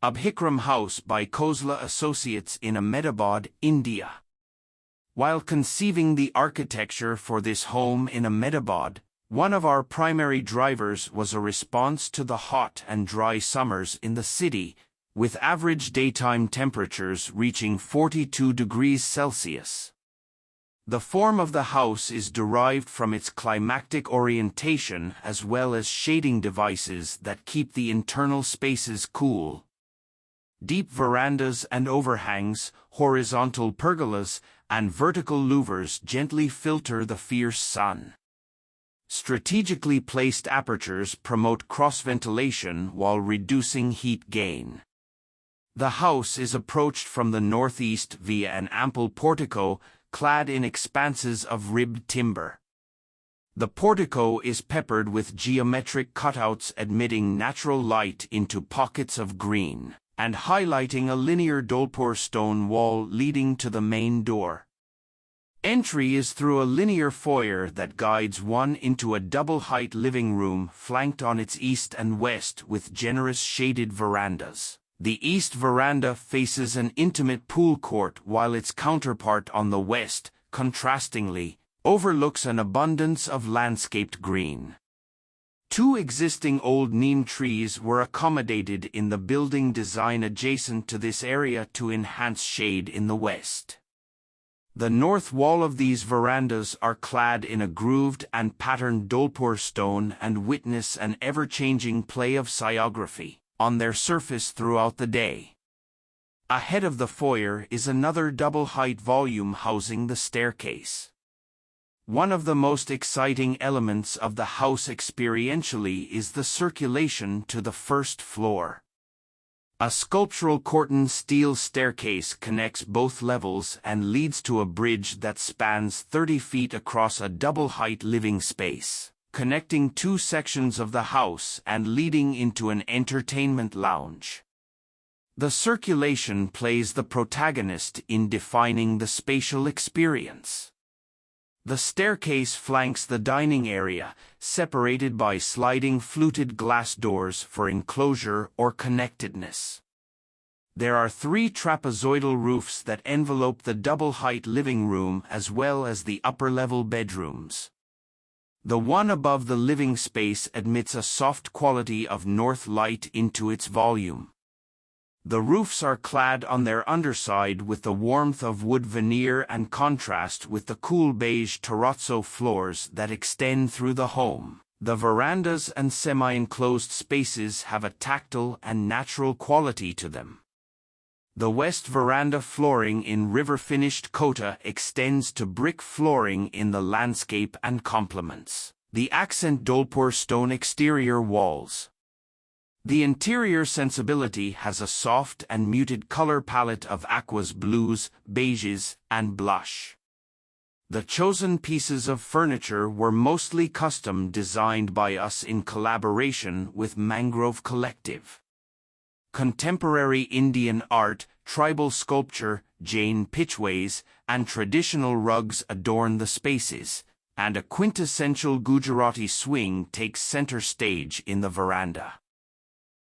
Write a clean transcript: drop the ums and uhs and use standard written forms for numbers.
Abhikram House by Khosla Associates in Ahmedabad, India. While conceiving the architecture for this home in Ahmedabad, one of our primary drivers was a response to the hot and dry summers in the city, with average daytime temperatures reaching 42 degrees Celsius. The form of the house is derived from its climactic orientation as well as shading devices that keep the internal spaces cool. Deep verandas and overhangs, horizontal pergolas, and vertical louvers gently filter the fierce sun. Strategically placed apertures promote cross-ventilation while reducing heat gain. The house is approached from the northeast via an ample portico clad in expanses of ribbed timber. The portico is peppered with geometric cutouts admitting natural light into pockets of green, and highlighting a linear dolpur stone wall leading to the main door. Entry is through a linear foyer that guides one into a double-height living room flanked on its east and west with generous shaded verandas. The east veranda faces an intimate pool court while its counterpart on the west, contrastingly, overlooks an abundance of landscaped green. Two existing old neem trees were accommodated in the building design adjacent to this area to enhance shade in the west. The north wall of these verandas are clad in a grooved and patterned dolpur stone and witness an ever-changing play of sciography on their surface throughout the day. Ahead of the foyer is another double-height volume housing the staircase. One of the most exciting elements of the house experientially is the circulation to the first floor. A sculptural corten steel staircase connects both levels and leads to a bridge that spans 30 feet across a double-height living space, connecting two sections of the house and leading into an entertainment lounge. The circulation plays the protagonist in defining the spatial experience. The staircase flanks the dining area, separated by sliding fluted glass doors for enclosure or connectedness. There are three trapezoidal roofs that envelope the double-height living room as well as the upper-level bedrooms. The one above the living space admits a soft quality of north light into its volume. The roofs are clad on their underside with the warmth of wood veneer and contrast with the cool beige terrazzo floors that extend through the home. The verandas and semi-enclosed spaces have a tactile and natural quality to them. The west veranda flooring in river-finished Cona extends to brick flooring in the landscape and complements the accent dolpur stone exterior walls. The interior sensibility has a soft and muted color palette of aquas, blues, beiges, and blush. The chosen pieces of furniture were mostly custom designed by us in collaboration with Mangrove Collective. Contemporary Indian art, tribal sculpture, Jain pitchways, and traditional rugs adorn the spaces, and a quintessential Gujarati swing takes center stage in the veranda.